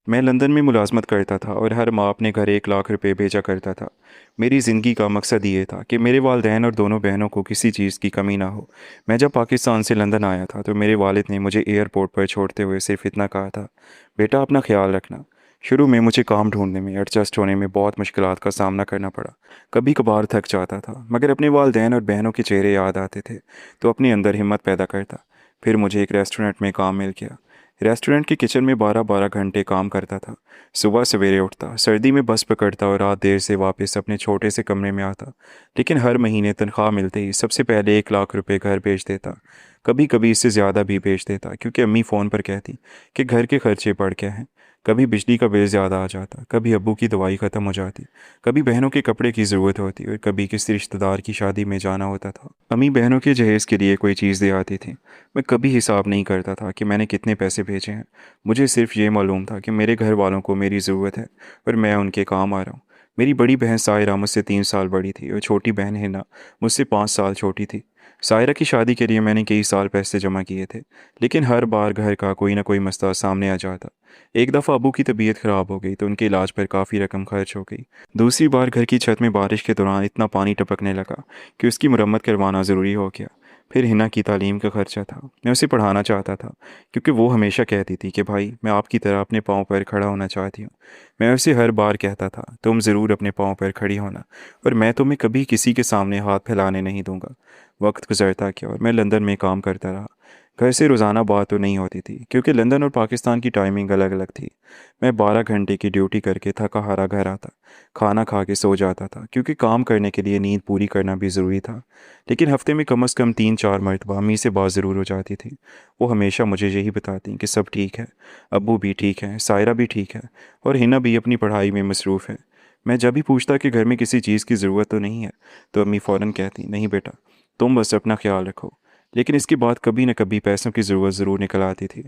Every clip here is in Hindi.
मैं लंदन में मुलाजमत करता था और हर माह अपने घर 1 लाख रुपए भेजा करता था। मेरी ज़िंदगी का मकसद ये था कि मेरे वालिदैन और दोनों बहनों को किसी चीज़ की कमी ना हो। मैं जब पाकिस्तान से लंदन आया था तो मेरे वालिद ने मुझे एयरपोर्ट पर छोड़ते हुए सिर्फ इतना कहा था, बेटा अपना ख्याल रखना। शुरू में मुझे काम ढूंढने में, एडजस्ट होने में बहुत मुश्किलात का सामना करना पड़ा। कभी कभार थक जाता था, मगर अपने वालिदैन और बहनों के चेहरे याद आते थे तो अपने अंदर हिम्मत पैदा करता। फिर मुझे एक रेस्टोरेंट में काम मिल गया। रेस्टोरेंट के किचन में 12-12 घंटे काम करता था। सुबह सवेरे उठता, सर्दी में बस पकड़ता और रात देर से वापस अपने छोटे से कमरे में आता। लेकिन हर महीने तनख्वाह मिलते ही सबसे पहले 1 लाख रुपए घर भेज देता। कभी कभी इससे ज़्यादा भी भेज देता, क्योंकि अम्मी फ़ोन पर कहती कि घर के खर्चे बढ़ गए हैं। कभी बिजली का बिल ज़्यादा आ जाता, कभी अब्बू की दवाई ख़त्म हो जाती, कभी बहनों के कपड़े की ज़रूरत होती और कभी किसी रिश्तेदार की शादी में जाना होता था। अम्मी बहनों के जहेज़ के लिए कोई चीज़ दे आती थी। मैं कभी हिसाब नहीं करता था कि मैंने कितने पैसे भेजे हैं। मुझे सिर्फ ये मालूम था कि मेरे घर वालों को मेरी ज़रूरत है और मैं उनके काम आ रहा हूँ। मेरी बड़ी बहन सायरा मुझसे 3 साल बड़ी थी और छोटी बहन हिना मुझसे 5 साल छोटी थी। सायरा की शादी के लिए मैंने कई साल पैसे जमा किए थे, लेकिन हर बार घर का कोई ना कोई मसला सामने आ जाता। एक दफ़ा अबू की तबीयत ख़राब हो गई तो उनके इलाज पर काफ़ी रकम खर्च हो गई। दूसरी बार घर की छत में बारिश के दौरान इतना पानी टपकने लगा कि उसकी मरम्मत करवाना ज़रूरी हो गया। फिर हिना की तालीम का खर्चा था। मैं उसे पढ़ाना चाहता था, क्योंकि वो हमेशा कहती थी कि भाई मैं आपकी तरह अपने पाँव पर खड़ा होना चाहती हूँ। मैं उसे हर बार कहता था, तुम ज़रूर अपने पाँव पर खड़ी होना, और मैं तुम्हें कभी किसी के सामने हाथ फैलाने नहीं दूंगा। वक्त गुजरता गया और मैं लंदन में काम करता रहा। घर से रोज़ाना बात तो नहीं होती थी, क्योंकि लंदन और पाकिस्तान की टाइमिंग अलग अलग थी। मैं 12 घंटे की ड्यूटी करके थका हारा घर आता, खाना खा के सो जाता था, क्योंकि काम करने के लिए नींद पूरी करना भी ज़रूरी था। लेकिन हफ्ते में कम से कम 3-4 मरतबा अम्मी से बात ज़रूर हो जाती थी। वो हमेशा मुझे यही बताती कि सब ठीक है, अब्बू भी ठीक है, सायरा भी ठीक है, और हिना भी अपनी पढ़ाई में मसरूफ़ है। मैं जब भी पूछता कि घर में किसी चीज़ की ज़रूरत तो नहीं है, तो अम्मी फ़ौरन कहती, नहीं बेटा, तुम बस अपना ख्याल रखो। लेकिन इसके बाद कभी न कभी पैसों की ज़रूरत ज़रूर निकल आती थी,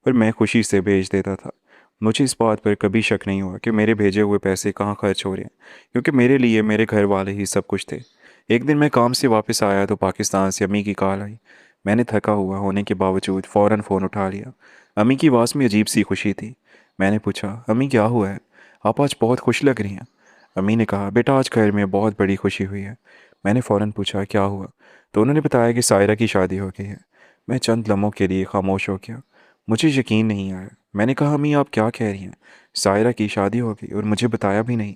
और मैं खुशी से भेज देता था। मुझे इस बात पर कभी शक नहीं हुआ कि मेरे भेजे हुए पैसे कहाँ खर्च हो रहे हैं, क्योंकि मेरे लिए मेरे घर वाले ही सब कुछ थे। एक दिन मैं काम से वापस आया तो पाकिस्तान से अम्मी की कॉल आई। मैंने थका हुआ होने के बावजूद फ़ौरन फ़ोन उठा लिया। अम्मी की आवाज़ में अजीब सी खुशी थी। मैंने पूछा, अम्मी क्या हुआ है? आप आज बहुत खुश लग रही हैं। अम्मी ने कहा, बेटा आज घर में बहुत बड़ी खुशी हुई है। मैंने फ़ौरन पूछा, क्या हुआ? तो उन्होंने बताया कि सायरा की शादी हो गई है। मैं चंद लम्हों के लिए खामोश हो गया। मुझे यकीन नहीं आया। मैंने कहा, अम्मी आप क्या कह रही हैं? सायरा की शादी हो गई और मुझे बताया भी नहीं।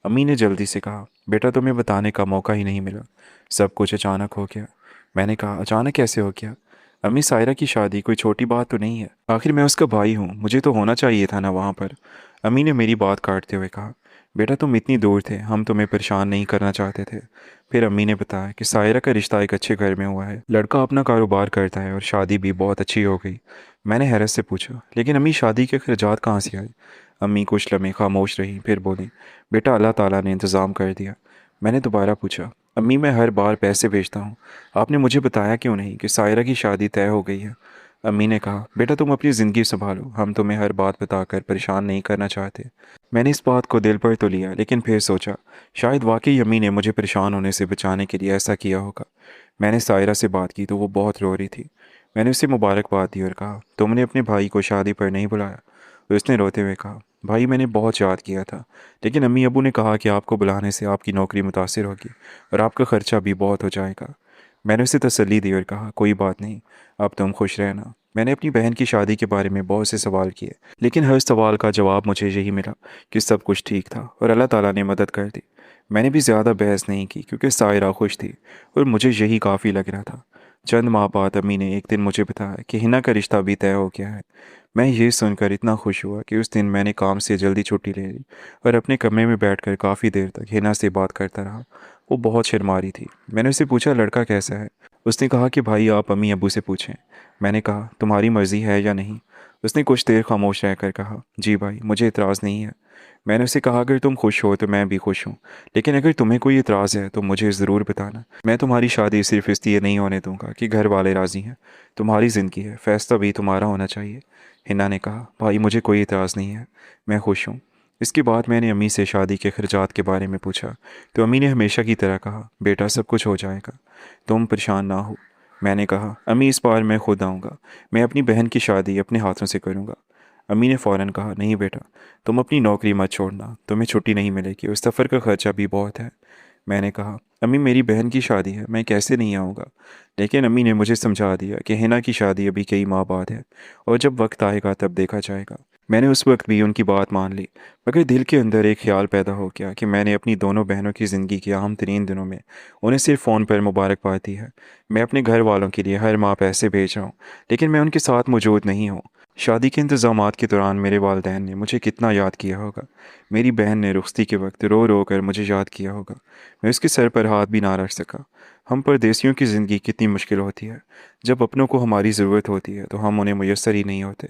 अम्मी ने जल्दी से कहा, बेटा तुम्हें बताने का मौका ही नहीं मिला, सब कुछ अचानक हो गया। मैंने कहा, अचानक कैसे हो गया? अम्मी, सायरा की शादी कोई छोटी बात तो नहीं है, आखिर मैं उसका भाई हूँ, मुझे तो होना चाहिए था ना वहाँ पर। अम्मी ने मेरी बात काटते हुए कहा, बेटा तुम इतनी दूर थे, हम तुम्हें परेशान नहीं करना चाहते थे। फिर अम्मी ने बताया कि सायरा का रिश्ता एक अच्छे घर में हुआ है, लड़का अपना कारोबार करता है और शादी भी बहुत अच्छी हो गई। मैंने हैरत से पूछा, लेकिन अम्मी शादी के अखराजात कहाँ से आए? अम्मी कुछ लम्हे खामोश रहीं, फिर बोली, बेटा अल्लाह ताला ने इंतज़ाम कर दिया। मैंने दोबारा पूछा, अम्मी मैं हर बार पैसे भेजता हूँ, आपने मुझे बताया क्यों नहीं कि सायरा की शादी तय हो गई है? अम्मी ने कहा, बेटा तुम अपनी ज़िंदगी संभालो, हम तुम्हें हर बात बताकर परेशान नहीं करना चाहते। मैंने इस बात को दिल पर तो लिया, लेकिन फिर सोचा, शायद वाकई अम्मी ने मुझे परेशान होने से बचाने के लिए ऐसा किया होगा। मैंने सायरा से बात की तो वो बहुत रो रही थी। मैंने उसे मुबारकबाद दी और कहा, तुमने अपने भाई को शादी पर नहीं बुलाया? उसने रोते हुए कहा, भाई मैंने बहुत याद किया था, लेकिन अम्मी अबू ने कहा कि आपको बुलाने से आपकी नौकरी मुतासिर होगी और आपका ख़र्चा भी बहुत हो जाएगा। मैंने उसे तसल्ली दी और कहा, कोई बात नहीं, अब तुम खुश रहना। मैंने अपनी बहन की शादी के बारे में बहुत से सवाल किए, लेकिन हर सवाल का जवाब मुझे यही मिला कि सब कुछ ठीक था और अल्लाह ताला ने मदद कर दी। मैंने भी ज़्यादा बहस नहीं की, क्योंकि सायरा खुश थी और मुझे यही काफ़ी लग रहा था। चंद माह बाद अम्मी ने एक दिन मुझे बताया कि हिना का रिश्ता भी तय हो गया है। मैं ये सुनकर इतना खुश हुआ कि उस दिन मैंने काम से जल्दी छुट्टी ले ली और अपने कमरे में बैठकर काफ़ी देर तक हिना से बात करता रहा। वो बहुत शर्मा रही थी। मैंने उससे पूछा, लड़का कैसा है? उसने कहा कि भाई आप अम्मी अबू से पूछें। मैंने कहा, तुम्हारी मर्ज़ी है या नहीं? उसने कुछ देर खामोश रहकर कहा, जी भाई, मुझे इतराज़ नहीं है। मैंने उसे कहा, अगर तुम खुश हो तो मैं भी खुश हूँ, लेकिन अगर तुम्हें कोई इतराज़ है तो मुझे ज़रूर बताना। मैं तुम्हारी शादी सिर्फ इसलिए नहीं होने दूंगा कि घर वाले राज़ी हैं। तुम्हारी ज़िंदगी है, फ़ैसला भी तुम्हारा होना चाहिए। हिना ने कहा, भाई मुझे कोई इतराज़ नहीं है, मैं खुश हूँ। इसके बाद मैंने अम्मी से शादी के खर्चात के बारे में पूछा, तो अम्मी ने हमेशा की तरह कहा, बेटा सब कुछ हो जाएगा, तुम परेशान ना हो। मैंने कहा, अम्मी इस बार मैं खुद आऊँगा, मैं अपनी बहन की शादी अपने हाथों से करूँगा। अम्मी ने फ़ौरन कहा, नहीं बेटा, तुम अपनी नौकरी मत छोड़ना, तुम्हें छुट्टी नहीं मिलेगी, उस सफ़र का खर्चा भी बहुत है। मैंने कहा, अम्मी मेरी बहन की शादी है, मैं कैसे नहीं आऊँगा। लेकिन अम्मी ने मुझे समझा दिया कि हिना की शादी अभी कई माह बाद है और जब वक्त आएगा तब देखा जाएगा। मैंने उस वक्त भी उनकी बात मान ली, मगर दिल के अंदर एक ख्याल पैदा हो गया कि मैंने अपनी दोनों बहनों की ज़िंदगी के अहम तरीन दिनों में उन्हें सिर्फ फ़ोन पर मुबारकबाद दी है। मैं अपने घर वालों के लिए हर माह पैसे भेज रहा हूँ, लेकिन मैं उनके साथ मौजूद नहीं हूँ। शादी के इंतज़ामात के दौरान मेरे वालिदैन ने मुझे कितना याद किया होगा। मेरी बहन ने रुखसती के वक्त रो रो कर मुझे याद किया होगा। मैं उसके सर पर हाथ भी ना रख सका। हम परदेसियों की ज़िंदगी कितनी मुश्किल होती है। जब अपनों को हमारी ज़रूरत होती है तो हम उन्हें मुयस्सर ही नहीं होते।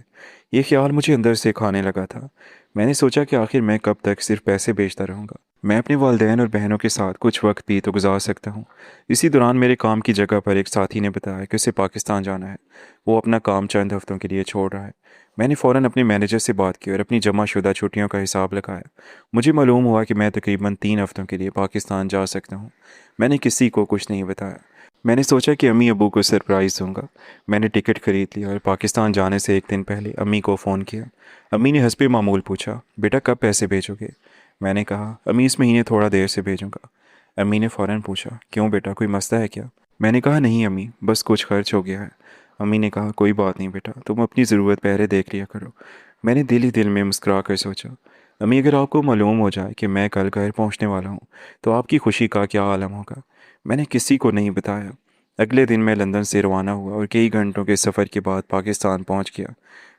ये ख्याल मुझे अंदर से खाने लगा था। मैंने सोचा कि आखिर मैं कब तक सिर्फ पैसे भेजता रहूँगा। मैं अपने वालिदैन और बहनों के साथ कुछ वक्त भी तो गुजार सकता हूँ। इसी दौरान मेरे काम की जगह पर एक साथी ने बताया कि उसे पाकिस्तान जाना है। वो अपना काम चंद हफ्तों के लिए छोड़ रहा है। मैंने फ़ौरन अपने मैनेजर से बात की और अपनी जमा शुदा छुट्टियों का हिसाब लगाया। मुझे मालूम हुआ कि मैं तकरीबन 3 हफ्तों के लिए पाकिस्तान जा सकता हूँ। मैंने किसी को कुछ नहीं बताया। मैंने सोचा कि अम्मी अबू को सरप्राइज़ दूंगा। मैंने टिकट खरीद लिया और पाकिस्तान जाने से एक दिन पहले अम्मी को फ़ोन किया। अम्मी ने हस्बे मामूल पूछा, बेटा कब पैसे भेजोगे? मैंने कहा, अम्मी इस महीने थोड़ा देर से भेजूंगा। अम्मी ने फ़ौरन पूछा, क्यों बेटा, कोई मसला है क्या? मैंने कहा, नहीं अम्मी, बस कुछ खर्च हो गया है। अम्मी ने कहा, कोई बात नहीं बेटा, तुम अपनी ज़रूरत पहले देख लिया करो। मैंने दिल ही दिल में मुस्कुरा कर सोचा, अम्मी अगर आपको मालूम हो जाए कि मैं कल घर पहुंचने वाला हूं तो आपकी खुशी का क्या आलम होगा। मैंने किसी को नहीं बताया। अगले दिन मैं लंदन से रवाना हुआ और कई घंटों के सफ़र के बाद पाकिस्तान पहुंच गया।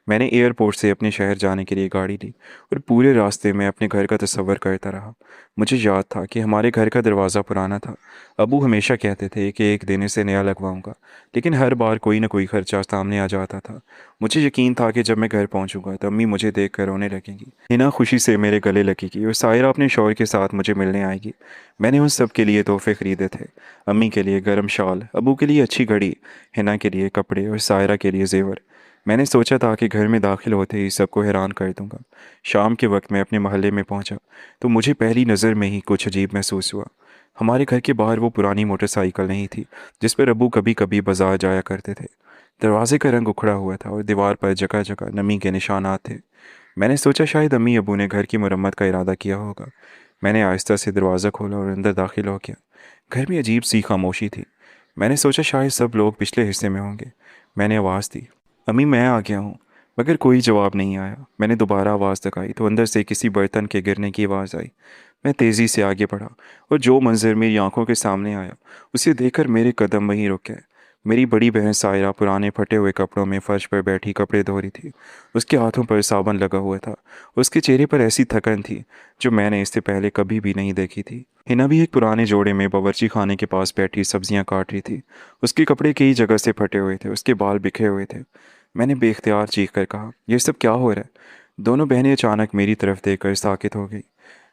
मैंने एयरपोर्ट से अपने शहर जाने के लिए गाड़ी ली और पूरे रास्ते में अपने घर का तस्वर करता रहा। मुझे याद था कि हमारे घर का दरवाज़ा पुराना था। अबू हमेशा कहते थे कि एक दिन इसे नया लगवाऊंगा, लेकिन हर बार कोई ना कोई खर्चा सामने आ जाता था। मुझे यकीन था कि जब मैं घर पहुंचूंगा तो अम्मी मुझे देख कर रोने लगेंगी, हिना खुशी से मेरे गले लगेगी और सायरा अपने शौहर के साथ मुझे मिलने आएगी। मैंने उन सब के लिए तोहफे खरीदे थे। अम्मी के लिए गर्म शॉल, अबू के लिए अच्छी घड़ी, हिना के लिए कपड़े और सायरा के लिए जेवर। मैंने सोचा था कि घर में दाखिल होते ही सबको हैरान कर दूंगा। शाम के वक्त मैं अपने मोहल्ले में पहुंचा तो मुझे पहली नज़र में ही कुछ अजीब महसूस हुआ। हमारे घर के बाहर वो पुरानी मोटरसाइकिल नहीं थी जिस पर अबू कभी कभी बाजार जाया करते थे। दरवाजे का रंग उखड़ा हुआ था और दीवार पर जगह जगह नमी के निशानात थे। मैंने सोचा शायद अम्मी अबू ने घर की मरम्मत का इरादा किया होगा। मैंने आहिस्ता से दरवाज़ा खोला और अंदर दाखिल हो गया। घर में अजीब सी खामोशी थी। मैंने सोचा शायद सब लोग पिछले हिस्से में होंगे। मैंने आवाज़ दी, अम्मी मैं आ गया हूँ, मगर कोई जवाब नहीं आया। मैंने दोबारा आवाज़ लगाई तो अंदर से किसी बर्तन के गिरने की आवाज़ आई। मैं तेज़ी से आगे बढ़ा और जो मंजर मेरी आंखों के सामने आया उसे देखकर मेरे कदम वहीं रुक गए। मेरी बड़ी बहन सायरा पुराने फटे हुए कपड़ों में फर्श पर बैठी कपड़े धो रही थी। उसके हाथों पर साबुन लगा हुआ था। उसके चेहरे पर ऐसी थकन थी जो मैंने इससे पहले कभी भी नहीं देखी थी। हिना भी एक पुराने जोड़े में बावर्ची खाने के पास बैठी सब्जियां काट रही थी। उसके कपड़े कई जगह से फटे हुए थे, उसके बाल बिखरे हुए थे। मैंने बेख्तियार चीख कर कहा, यह सब क्या हो रहा है? दोनों बहनें अचानक मेरी तरफ देखकर साकित हो गई।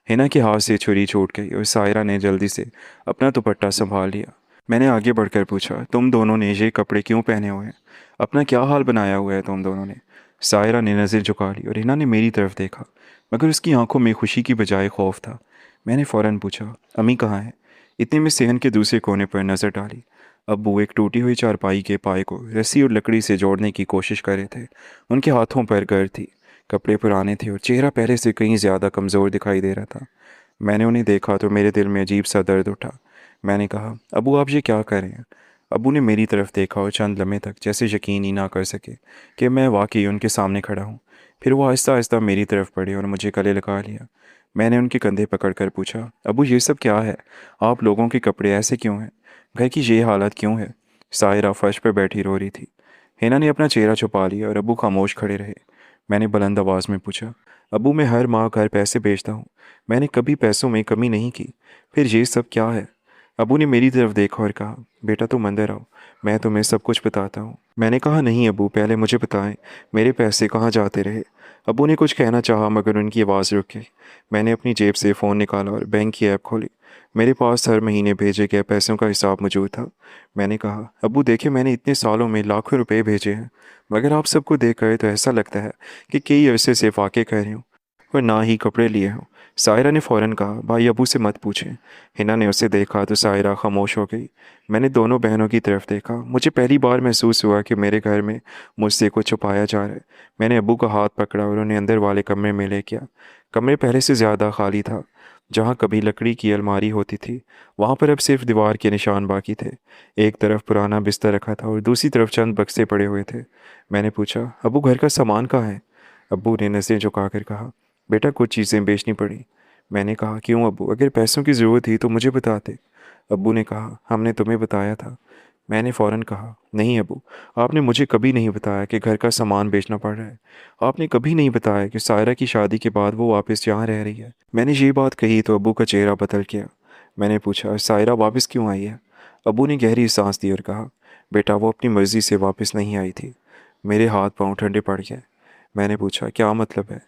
हिना के हाथ से छुरी छूट गई और सायरा ने जल्दी से अपना दुपट्टा संभाल लिया। मैंने आगे बढ़कर पूछा, तुम दोनों ने ये कपड़े क्यों पहने हुए हैं? अपना क्या हाल बनाया हुआ है तुम दोनों ने? सायरा ने नज़र झुका ली और हिना ने मेरी तरफ देखा, मगर उसकी आंखों में खुशी की बजाय खौफ था। मैंने फ़ौरन पूछा, अम्मी कहाँ है? इतने में सेहन के दूसरे कोने पर नज़र डाली। अब्बू एक टूटी हुई चारपाई के पाए को रस्सी और लकड़ी से जोड़ने की कोशिश कर रहे थे। उनके हाथों पर गर्द थी, कपड़े पुराने थे और चेहरा पहले से कहीं ज़्यादा कमज़ोर दिखाई दे रहा था। मैंने उन्हें देखा तो मेरे दिल में अजीब सा दर्द उठा। मैंने कहा, अबू आप ये क्या कर रहे हैं? अबू ने मेरी तरफ देखा और चंद लम्हे तक जैसे यकीन ही ना कर सके कि मैं वाकई उनके सामने खड़ा हूँ। फिर वो आहिस्ता आहिस्ता मेरी तरफ बढ़े और मुझे गले लगा लिया। मैंने उनके कंधे पकड़कर पूछा, अबू ये सब क्या है? आप लोगों के कपड़े ऐसे क्यों हैं? घर की ये हालत क्यों है? सायरा फर्श पर बैठी रो रही थी। हिना ने अपना चेहरा छुपा लिया और अबू खामोश खड़े रहे। मैंने बुलंद आवाज़ में पूछा, अबू मैं हर माह घर पैसे भेजता हूँ, मैंने कभी पैसों में कमी नहीं की, फिर ये सब क्या है? अबू ने मेरी तरफ देखा और कहा, बेटा तुम अंदर आओ, मैं तुम्हें सब कुछ बताता हूँ। मैंने कहा, नहीं अबू, पहले मुझे बताएं मेरे पैसे कहाँ जाते रहे। अबू ने कुछ कहना चाहा मगर उनकी आवाज़ रुक गई। मैंने अपनी जेब से फ़ोन निकाला और बैंक की ऐप खोली। मेरे पास हर महीने भेजे गए पैसों का हिसाब मौजूद था। मैंने कहा, अबू देखिए, मैंने इतने सालों में लाखों रुपए भेजे हैं, मगर आप सबको देख कर तो ऐसा लगता है कि कई अरसे से फाके कर रहे हूँ। और ना ही कपड़े लिए हों। सायरा ने फ़ौरन कहा, भाई अबू से मत पूछें। हिना ने उसे देखा तो सायरा खामोश हो गई। मैंने दोनों बहनों की तरफ देखा। मुझे पहली बार महसूस हुआ कि मेरे घर में मुझसे कुछ छुपाया जा रहा है। मैंने अबू का हाथ पकड़ा और उन्हें अंदर वाले कमरे में ले गया। कमरे पहले से ज़्यादा खाली था। जहाँ कभी लकड़ी की अलमारी होती थी, वहाँ पर अब सिर्फ दीवार के निशान बाकी थे। एक तरफ पुराना बिस्तर रखा था और दूसरी तरफ चंद बक्से पड़े हुए थे। मैंने पूछा, अबू घर का सामान कहाँ है? अब्बू ने नज़रें झुकाकर कहा, बेटा कुछ चीज़ें बेचनी पड़ी। मैंने कहा, क्यों अब्बू? अगर पैसों की ज़रूरत थी तो मुझे बताते। अब्बू ने कहा, हमने तुम्हें बताया था। मैंने फ़ौरन कहा, नहीं अब्बू, आपने मुझे कभी नहीं बताया कि घर का सामान बेचना पड़ रहा है। आपने कभी नहीं बताया कि सायरा की शादी के बाद वो वापस यहाँ रह रही है। मैंने ये बात कही तो अब्बू का चेहरा बदल गया। मैंने पूछा, सायरा वापस क्यों आई है? अब्बू ने गहरी सांस दी और कहा, बेटा वो अपनी मर्ज़ी से वापस नहीं आई थी। मेरे हाथ पांव ठंडे पड़ गए। मैंने पूछा, क्या मतलब है?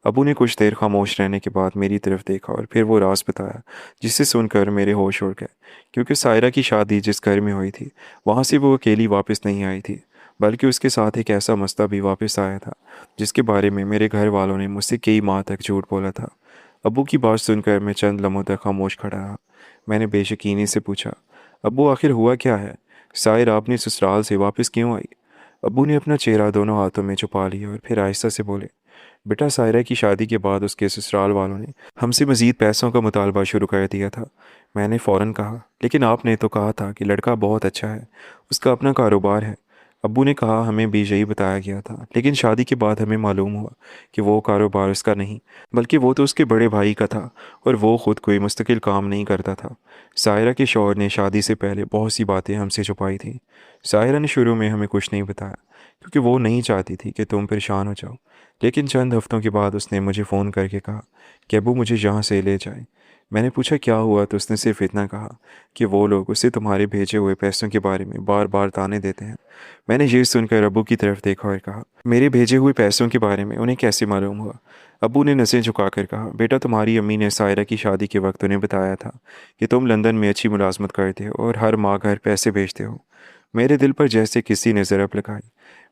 अबू ने कुछ देर खामोश रहने के बाद मेरी तरफ देखा और फिर वो राज बताया, जिसे सुनकर मेरे होश उड़ गए। क्योंकि सायरा की शादी जिस घर में हुई थी, वहाँ से वो अकेली वापस नहीं आई थी, बल्कि उसके साथ एक ऐसा मस्ता भी वापस आया था, जिसके बारे में मेरे घर वालों ने मुझसे कई माह तक झूठ बोला था। अबू की बात सुनकर मैं चंद लम्हों तक खामोश खड़ा रहा। मैंने बेयकीनी से पूछा, अबू आखिर हुआ क्या है? सायरा अपने ससुराल से वापस क्यों आई? अब्बू ने अपना चेहरा दोनों हाथों में छुपा लिया और फिर आहिस्ता से बोले, बेटा सायरा की शादी के बाद उसके ससुराल वालों ने हमसे मज़ीद पैसों का मुतालबा शुरू कर दिया था। मैंने फ़ौरन कहा, लेकिन आपने तो कहा था कि लड़का बहुत अच्छा है, उसका अपना कारोबार है। अब्बू ने कहा, हमें भी यही बताया गया था, लेकिन शादी के बाद हमें मालूम हुआ कि वो कारोबार उसका नहीं, बल्कि वो तो उसके बड़े भाई का था, और वो ख़ुद कोई मुस्तकिल काम नहीं करता था। सायरा के शौहर ने शादी से पहले बहुत सी बातें हमसे छुपाई थी। सायरा ने शुरू में हमें कुछ नहीं बताया, क्योंकि वो नहीं चाहती थी कि तुम परेशान हो जाओ। लेकिन चंद हफ्तों के बाद उसने मुझे फ़ोन करके कहा कि अबू मुझे यहाँ से ले जाए। मैंने पूछा क्या हुआ, तो उसने सिर्फ इतना कहा कि वो लोग उसे तुम्हारे भेजे हुए पैसों के बारे में बार बार ताने देते हैं। मैंने ये सुनकर अबू की तरफ देखा और कहा, मेरे भेजे हुए पैसों के बारे में उन्हें कैसे मालूम हुआ? अबू ने नज़रें झुकाकर कहा, बेटा तुम्हारी अम्मी ने सायरा की शादी के वक्त उन्हें बताया था कि तुम लंदन में अच्छी मुलाजमत करते हो और हर माह घर पैसे भेजते हो। मेरे दिल पर जैसे किसी ने ज़रब लगाई।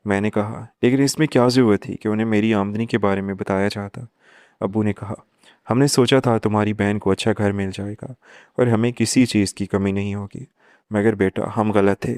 मैंने कहा, लेकिन इसमें क्या ज़रूरत थी कि उन्हें मेरी आमदनी के बारे में बताया जाता? अब्बू ने कहा, हमने सोचा था तुम्हारी बहन को अच्छा घर मिल जाएगा और हमें किसी चीज़ की कमी नहीं होगी। मगर बेटा हम गलत थे।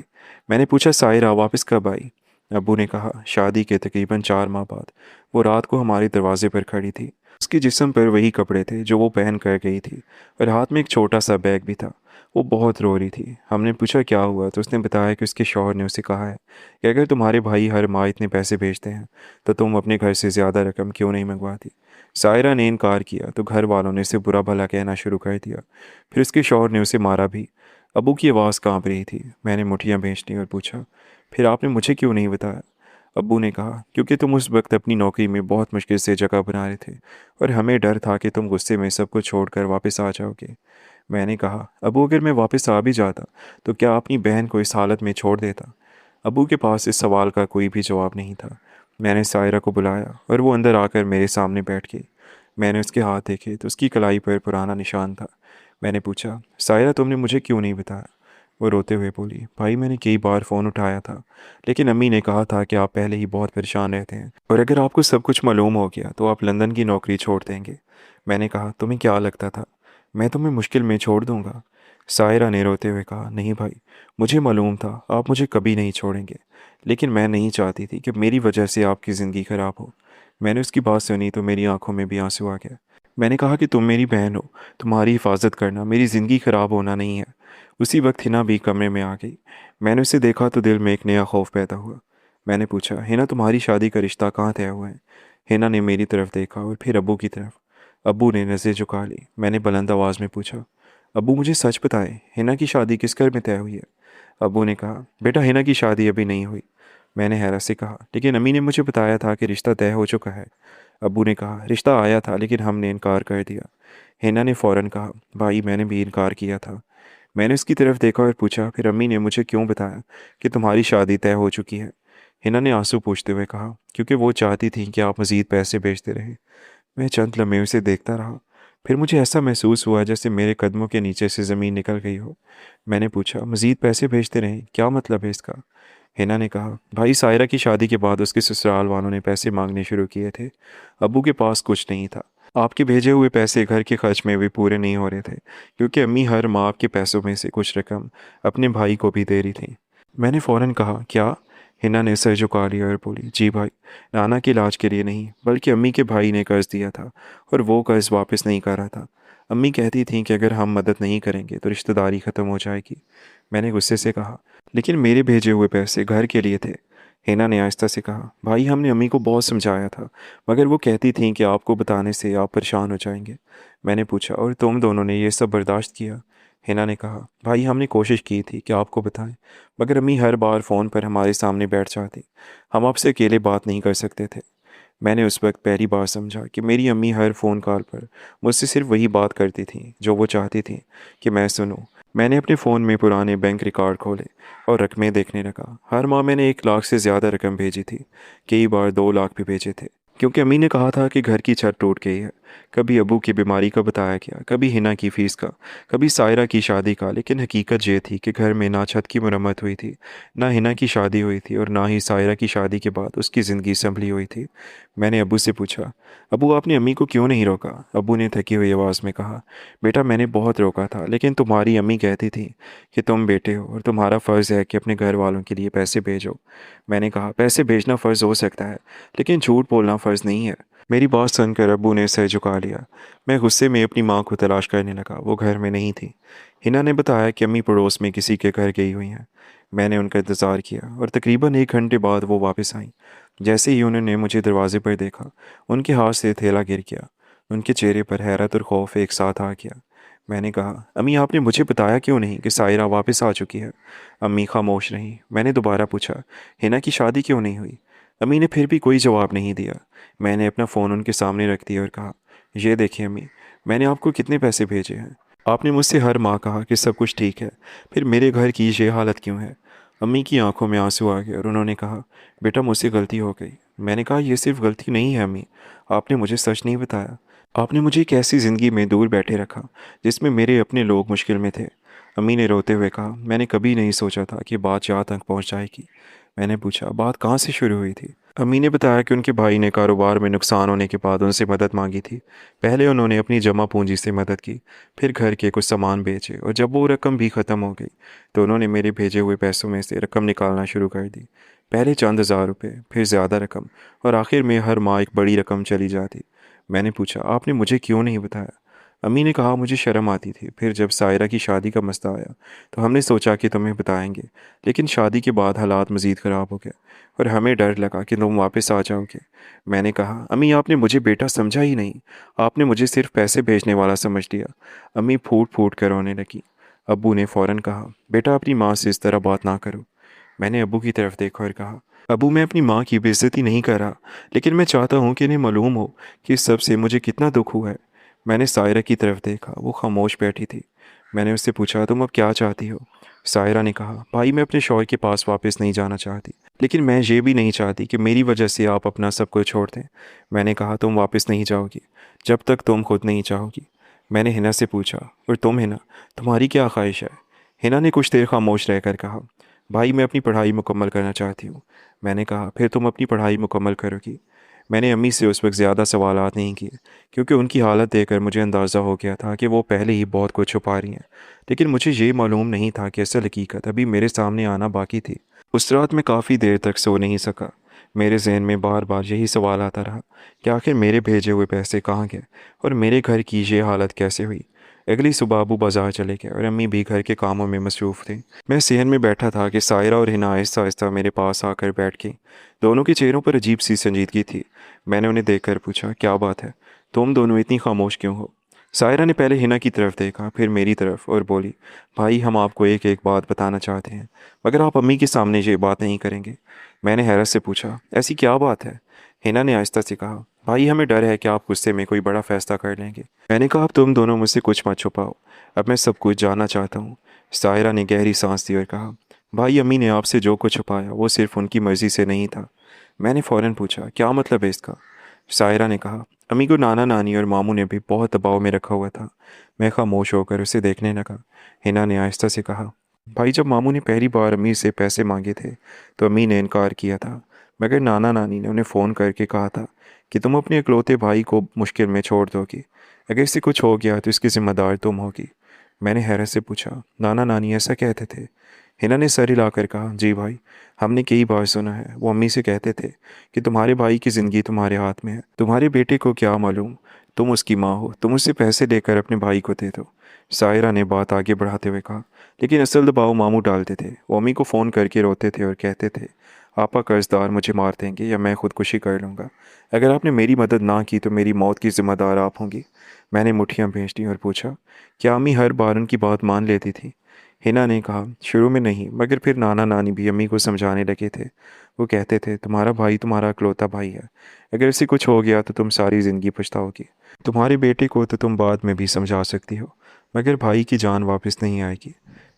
मैंने पूछा, सायरा वापस कब आई? अब्बू ने कहा, शादी के तकरीबन 4 माह बाद। वो रात को हमारे दरवाजे पर खड़ी थी। उसके जिस्म पर वही कपड़े थे जो वो पहन कर गई थी, और हाथ में एक छोटा सा बैग भी था। वो बहुत रो रही थी। हमने पूछा क्या हुआ, तो उसने बताया कि उसके शौहर ने उसे कहा है कि अगर तुम्हारे भाई हर माह इतने पैसे भेजते हैं तो तुम अपने घर से ज़्यादा रकम क्यों नहीं मंगवाती। सायरा ने इनकार किया तो घर वालों ने उसे बुरा भला कहना शुरू कर दिया। फिर उसके शौहर ने उसे मारा भी। अबू की आवाज़ कांप रही थी। मैंने मुठियाँ भींच ली और पूछा, फिर आपने मुझे क्यों नहीं बताया? अब्बू ने कहा, क्योंकि तुम उस वक्त अपनी नौकरी में बहुत मुश्किल से जगह बना रहे थे और हमें डर था कि तुम गुस्से में सब कुछ छोड़कर वापस आ जाओगे। मैंने कहा, अबू अगर मैं वापस आ भी जाता तो क्या अपनी बहन को इस हालत में छोड़ देता? अबू के पास इस सवाल का कोई भी जवाब नहीं था। मैंने सायरा को बुलाया और वो अंदर आकर मेरे सामने बैठ गई। मैंने उसके हाथ देखे तो उसकी कलाई पर पुराना निशान था। मैंने पूछा, सायरा तुमने मुझे क्यों नहीं बताया? वो रोते हुए बोली, भाई मैंने कई बार फ़ोन उठाया था, लेकिन अम्मी ने कहा था कि आप पहले ही बहुत परेशान रहते हैं और अगर आपको सब कुछ मालूम हो गया तो आप लंदन की नौकरी छोड़ देंगे। मैंने कहा, तुम्हें क्या लगता था मैं तुम्हें मुश्किल में छोड़ दूंगा? सायरा ने रोते हुए कहा, नहीं भाई, मुझे मालूम था आप मुझे कभी नहीं छोड़ेंगे, लेकिन मैं नहीं चाहती थी कि मेरी वजह से आपकी ज़िंदगी ख़राब हो। मैंने उसकी बात सुनी तो मेरी आंखों में भी आंसू आ गया। मैंने कहा कि तुम मेरी बहन हो, तुम्हारी हिफाजत करना मेरी ज़िंदगी ख़राब होना नहीं है। उसी वक्त हिना भी कमरे में आ गई। मैंने उसे देखा तो दिल में एक नया खौफ पैदा हुआ। मैंने पूछा, हिना तुम्हारी शादी का रिश्ता कहाँ तय हुआ है? हिना ने मेरी तरफ देखा और फिर अब्बू की तरफ। अब्बू ने नज़रें झुका ली। मैंने बुलंद आवाज़ में पूछा, अब्बू मुझे सच बताएं, हिना की शादी किस घर में तय हुई है? अब्बू ने कहा, बेटा हिना की शादी अभी नहीं हुई। मैंने हैरत से कहा, लेकिन अम्मी ने मुझे बताया था कि रिश्ता तय हो चुका है। अब्बू ने कहा, रिश्ता आया था लेकिन हमने इनकार कर दिया। हिना ने फ़ौरन कहा, भाई मैंने भी इनकार किया था। मैंने उसकी तरफ देखा और पूछा, फिर अम्मी ने मुझे क्यों बताया कि तुम्हारी शादी तय हो चुकी है? हिना ने आंसू पूछते हुए कहा, क्योंकि वो चाहती थी कि आप मज़ीद पैसे भेजते रहें। मैं चंद लम्हे उसे देखता रहा। फिर मुझे ऐसा महसूस हुआ जैसे मेरे कदमों के नीचे से ज़मीन निकल गई हो। मैंने पूछा, मज़ीद पैसे भेजते रहें, क्या मतलब है इसका? हिना ने कहा, भाई सायरा की शादी के बाद उसके ससुराल वालों ने पैसे मांगने शुरू किए थे। अब्बू के पास कुछ नहीं था। आपके भेजे हुए पैसे घर के खर्च में भी पूरे नहीं हो रहे थे, क्योंकि अम्मी हर माह आपके पैसों में से कुछ रकम अपने भाई को भी दे रही थी। मैंने फ़ौरन कहा, क्या? हिना ने सर झुका लिया और बोली, जी भाई, नाना के इलाज के लिए नहीं, बल्कि अम्मी के भाई ने कर्ज़ दिया था और वो कर्ज़ वापस नहीं कर रहा था। अम्मी कहती थी कि अगर हम मदद नहीं करेंगे तो रिश्तेदारी ख़त्म हो जाएगी। मैंने गुस्से से कहा, लेकिन मेरे भेजे हुए पैसे घर के लिए थे। हिना ने आहिस्ता से कहा, भाई, हमने अम्मी को बहुत समझाया था, मगर वो कहती थी कि आपको बताने से आप परेशान हो जाएंगे। मैंने पूछा, और तुम दोनों ने ये सब बर्दाश्त किया? हिना ने कहा, भाई, हमने कोशिश की थी कि आपको बताएं, मगर अम्मी हर बार फ़ोन पर हमारे सामने बैठ जाती। हम आपसे अकेले बात नहीं कर सकते थे। मैंने उस वक्त पहली बार समझा कि मेरी अम्मी हर फ़ोन कॉल पर मुझसे सिर्फ वही बात करती थी जो वो चाहती थी कि मैं सुनूं। मैंने अपने फ़ोन में पुराने बैंक रिकॉर्ड खोले और रकमें देखने लगा। हर माह मैंने 1 लाख से ज़्यादा रकम भेजी थी, कई बार 2 लाख भी भेजे थे, क्योंकि अम्मी ने कहा था कि घर की छत टूट गई है। कभी अबू की बीमारी का बताया गया, कभी हिना की फ़ीस का, कभी सायरा की शादी का, लेकिन हकीकत ये थी कि घर में ना छत की मरम्मत हुई थी, ना हिना की शादी हुई थी, और ना ही सायरा की शादी के बाद उसकी ज़िंदगी संभली हुई थी। मैंने अबू से पूछा, अबू, आपने अम्मी को क्यों नहीं रोका? अबू ने थकी हुई आवाज़ में कहा, बेटा, मैंने बहुत रोका था, लेकिन तुम्हारी अम्मी कहती थी कि तुम बेटे हो और तुम्हारा फ़र्ज़ है कि अपने घर वालों के लिए पैसे भेजो। मैंने कहा, पैसे भेजना फ़र्ज़ हो सकता है, लेकिन झूठ बोलना फ़र्ज़ नहीं है। मेरी बात सुनकर अब्बू ने सिर झुका लिया। मैं गुस्से में अपनी माँ को तलाश करने लगा। वो घर में नहीं थी। हिना ने बताया कि अम्मी पड़ोस में किसी के घर गई हुई हैं। मैंने उनका इंतज़ार किया और तकरीबन 1 घंटे बाद वो वापस आईं। जैसे ही उन्होंने मुझे दरवाजे पर देखा, उनके हाथ से थैला गिर गया। उनके चेहरे पर हैरत और खौफ एक साथ आ गया। मैंने कहा, अम्मी, आपने मुझे बताया क्यों नहीं कि सायरा वापस आ चुकी है? अम्मी खामोश रहीं। मैंने दोबारा पूछा, हिना की शादी क्यों नहीं हुई? अम्मी ने फिर भी कोई जवाब नहीं दिया। मैंने अपना फ़ोन उनके सामने रख दिया और कहा, ये देखिए अम्मी, मैंने आपको कितने पैसे भेजे हैं। आपने मुझसे हर माह कहा कि सब कुछ ठीक है, फिर मेरे घर की ये हालत क्यों है? अम्मी की आंखों में आंसू आ गए और उन्होंने कहा, बेटा, मुझसे गलती हो गई। मैंने कहा, यह सिर्फ गलती नहीं है अम्मी, आपने मुझे सच नहीं बताया। आपने मुझे एक ऐसी ज़िंदगी में दूर बैठे रखा जिसमें मेरे अपने लोग मुश्किल में थे। अम्मी ने रोते हुए कहा, मैंने कभी नहीं सोचा था कि बात यहाँ तक पहुँच जाएगी। मैंने पूछा, बात कहाँ से शुरू हुई थी? अम्मी ने बताया कि उनके भाई ने कारोबार में नुकसान होने के बाद उनसे मदद मांगी थी। पहले उन्होंने अपनी जमा पूंजी से मदद की, फिर घर के कुछ सामान बेचे, और जब वो रकम भी ख़त्म हो गई तो उन्होंने मेरे भेजे हुए पैसों में से रकम निकालना शुरू कर दी। पहले चंद हज़ार रुपये, फिर ज़्यादा रकम, और आखिर में हर माह एक बड़ी रकम चली जाती। मैंने पूछा, आपने मुझे क्यों नहीं बताया? अम्मी ने कहा, मुझे शर्म आती थी। फिर जब सायरा की शादी का मसला आया तो हमने सोचा कि तुम्हें बताएंगे, लेकिन शादी के बाद हालात मज़ीद ख़राब हो गए और हमें डर लगा कि तुम वापस आ जाओगे। मैंने कहा, अम्मी, आपने मुझे बेटा समझा ही नहीं, आपने मुझे सिर्फ पैसे भेजने वाला समझ लिया। अम्मी फूट फूट कर रोने लगी। अब्बू ने फ़ौरन कहा, बेटा, अपनी माँ से इस तरह बात ना करो। मैंने अब्बू की तरफ देखा और कहा, अब्बू, मैं अपनी माँ की बेइज्जती नहीं कर रहा, लेकिन मैं चाहता हूँ कि इन्हें मालूम हो कि इस सब से मुझे कितना दुख हुआ है। मैंने सायरा की तरफ देखा। वो खामोश बैठी थी। मैंने उससे पूछा, तुम अब क्या चाहती हो? सायरा ने कहा, भाई, मैं अपने शौहर के पास वापस नहीं जाना चाहती, लेकिन मैं ये भी नहीं चाहती कि मेरी वजह से आप अपना सब कुछ छोड़ दें। मैंने कहा, तुम वापस नहीं जाओगी जब तक तुम खुद नहीं चाहोगी। मैंने हिना से पूछा, और तुम हिना, तुम्हारी क्या ख्वाहिश है? हिना ने कुछ देर खामोश रहकर कहा, भाई, मैं अपनी पढ़ाई मुकम्मल करना चाहती हूँ। मैंने कहा, फिर तुम अपनी पढ़ाई मुकम्मल करोगी? मैंने अम्मी से उस वक्त ज़्यादा सवालात नहीं किए, क्योंकि उनकी हालत देखकर मुझे अंदाज़ा हो गया था कि वो पहले ही बहुत कुछ छुपा रही हैं। लेकिन मुझे ये मालूम नहीं था कि असल हकीकत अभी मेरे सामने आना बाकी थी। उस रात मैं काफ़ी देर तक सो नहीं सका। मेरे जहन में बार बार यही सवाल आता रहा कि आखिर मेरे भेजे हुए पैसे कहाँ गए और मेरे घर की ये हालत कैसे हुई। अगली सुबह अबू बाज़ार चले गए और अम्मी भी घर के कामों में मसरूफ़ थी। मैं सेहन में बैठा था कि सायरा और हिना आहिस्ता आहिस्ता मेरे पास आकर बैठ गई। दोनों के चेहरों पर अजीब सी संजीदगी थी। मैंने उन्हें देखकर पूछा, क्या बात है, तुम दोनों इतनी खामोश क्यों हो? सायरा ने पहले हिना की तरफ देखा, फिर मेरी तरफ, और बोली, भाई, हम आपको एक एक बात बताना चाहते हैं, मगर आप अम्मी के सामने ये बात नहीं करेंगे। मैंने हैरत से पूछा, ऐसी क्या बात है? हिना ने आहिस्ता से कहा, भाई, हमें डर है कि आप गुस्से में कोई बड़ा फैसला कर लेंगे। मैंने कहा, अब तुम दोनों मुझसे कुछ मत छुपाओ, अब मैं सब कुछ जानना चाहता हूँ। सायरा ने गहरी सांस दी और कहा, भाई, अम्मी ने आपसे जो कुछ छुपाया वो सिर्फ उनकी मर्ज़ी से नहीं था। मैंने फ़ौरन पूछा, क्या मतलब है इसका? सायरा ने कहा, अम्मी को नाना नानी और मामू ने भी बहुत दबाव में रखा हुआ था। मैं खामोश होकर उसे देखने लगा। हिना ने आहिस्ता से कहा, भाई, जब मामू ने पहली बार अम्मी से पैसे मांगे थे तो अम्मी ने इनकार किया था, मगर नाना नानी ने उन्हें फ़ोन करके कहा था कि तुम अपने इकलौते भाई को मुश्किल में छोड़ दोगी। अगर इससे कुछ हो गया तो इसकी ज़िम्मेदार तुम होगी। मैंने हैरत से पूछा, नाना नानी ऐसा कहते थे? हिना ने सर हिलाकर कहा, जी भाई, हमने कई बार सुना है। वो अम्मी से कहते थे कि तुम्हारे भाई की ज़िंदगी तुम्हारे हाथ में है। तुम्हारे बेटे को क्या मालूम, तुम उसकी माँ हो, तुम उससे पैसे लेकर अपने भाई को दे दो। सायरा ने बात आगे बढ़ाते हुए कहा, लेकिन असल दबाव मामू डालते थे। वो अम्मी को फ़ोन करके रोते थे और कहते थे, आपा कर्जदार मुझे मार देंगे या मैं खुदकुशी कर लूँगा। अगर आपने मेरी मदद ना की तो मेरी मौत की ज़िम्मेदार आप होंगी। मैंने मुट्ठियाँ भींच दी और पूछा, क्या अम्मी हर बार उनकी बात मान लेती थी? हिना ने कहा, शुरू में नहीं, मगर फिर नाना नानी भी अम्मी को समझाने लगे थे। वो कहते थे, तुम्हारा भाई तुम्हारा इकलौता भाई है। अगर इसे कुछ हो गया तो तुम सारी ज़िंदगी पछताओगी। तुम्हारे बेटे को तो तुम बाद में भी समझा सकती हो, मगर भाई की जान वापस नहीं आएगी।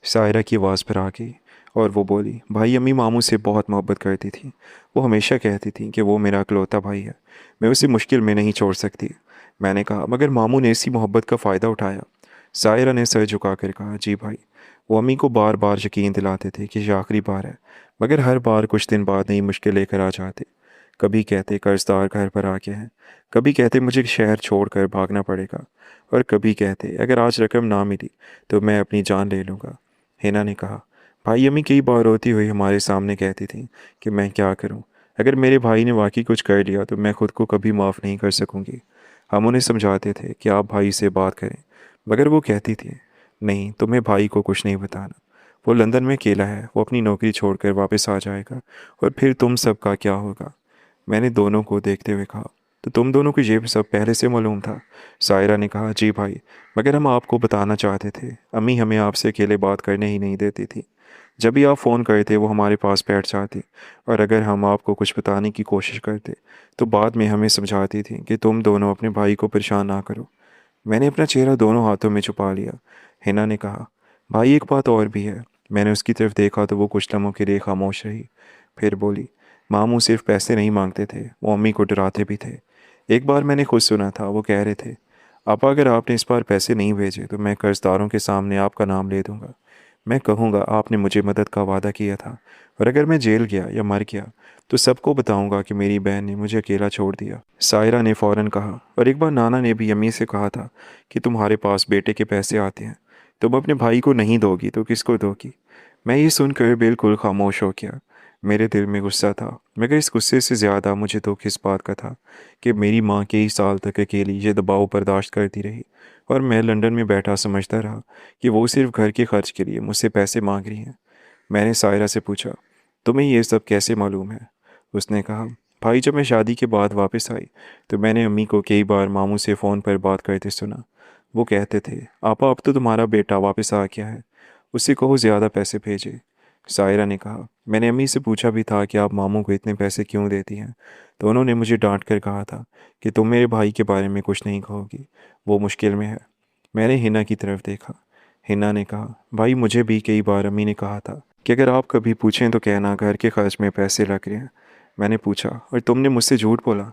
सायरा की आवाज़ पर आ गई और वो बोली, भाई अम्मी मामू से बहुत मोहब्बत करती थी। वो हमेशा कहती थी कि वो मेरा इकलौता भाई है, मैं उसे मुश्किल में नहीं छोड़ सकती। मैंने कहा, मगर मामू ने इसी मोहब्बत का फ़ायदा उठाया। सायरा ने सर झुकाकर कहा, जी भाई, वो अम्मी को बार बार यकीन दिलाते थे कि ये आखिरी बार है, मगर हर बार कुछ दिन बाद नई मुश्किल लेकर आ जाते। कभी कहते कर्जदार घर पर आ गए हैं, कभी कहते मुझे शहर छोड़कर भागना पड़ेगा, और कभी कहते अगर आज रकम ना मिली तो मैं अपनी जान ले लूँगा। हिना ने कहा, भाई अम्मी कई बार रोती हुई हमारे सामने कहती थी कि मैं क्या करूं, अगर मेरे भाई ने वाकई कुछ कर लिया तो मैं खुद को कभी माफ़ नहीं कर सकूंगी। हम उन्हें समझाते थे कि आप भाई से बात करें, मगर वो कहती थी, नहीं, तुम्हें भाई को कुछ नहीं बताना। वो लंदन में अकेला है, वो अपनी नौकरी छोड़कर वापस आ जाएगा, और फिर तुम सबका क्या होगा? मैंने दोनों को देखते हुए कहा, तो तुम दोनों को ये सब पहले से मालूम था? सायरा ने कहा, जी भाई, मगर हम आपको बताना चाहते थे। अम्मी हमें आपसे अकेले बात करने ही नहीं देती थी। जब भी आप फ़ोन करते वो हमारे पास बैठ जाती, और अगर हम आपको कुछ बताने की कोशिश करते तो बाद में हमें समझाती थी कि तुम दोनों अपने भाई को परेशान ना करो। मैंने अपना चेहरा दोनों हाथों में छुपा लिया। हिना ने कहा, भाई एक बात और भी है। मैंने उसकी तरफ देखा तो वो कुछ लम्हों के लिए खामोश रही। फिर बोली, मामू सिर्फ पैसे नहीं मांगते थे, वो अम्मी को डराते भी थे। एक बार मैंने खुद सुना था, वो कह रहे थे, आपा अगर आपने इस बार पैसे नहीं भेजे तो मैं कर्जदारों के सामने आपका नाम ले दूंगा। मैं कहूँगा आपने मुझे मदद का वादा किया था, और अगर मैं जेल गया या मर गया तो सबको बताऊंगा कि मेरी बहन ने मुझे अकेला छोड़ दिया। सायरा ने फ़ौरन कहा, और एक बार नाना ने भी अम्मी से कहा था कि तुम्हारे पास बेटे के पैसे आते हैं, तुम अपने भाई को नहीं दोगी तो किसको दोगी? मैं ये सुनकर बिल्कुल खामोश हो गया। मेरे दिल में गुस्सा था, मगर इस गुस्से से ज़्यादा मुझे दुख इस बात का था कि मेरी माँ कई साल तक अकेली ये दबाव बर्दाश्त करती रही, और मैं लंदन में बैठा समझता रहा कि वो सिर्फ घर के खर्च के लिए मुझसे पैसे मांग रही हैं। मैंने सायरा से पूछा, तुम्हें ये सब कैसे मालूम है? उसने कहा, भाई जब मैं शादी के बाद वापस आई तो मैंने अम्मी को कई बार मामू से फ़ोन पर बात करते सुना। वो कहते थे, आपा अब तो तुम्हारा बेटा वापस आ गया है, उससे कहो ज़्यादा पैसे भेजे। सायरा ने कहा, मैंने अम्मी से पूछा भी था कि आप मामू को इतने पैसे क्यों देती हैं, तो उन्होंने मुझे डांट कर कहा था कि तुम मेरे भाई के बारे में कुछ नहीं कहोगी, वो मुश्किल में है। मैंने हिना की तरफ देखा। हिना ने कहा, भाई मुझे भी कई बार अम्मी ने कहा था कि अगर आप कभी पूछें तो कहना घर के खर्च में पैसे लग रहे हैं। मैंने पूछा, और तुमने मुझसे झूठ बोला?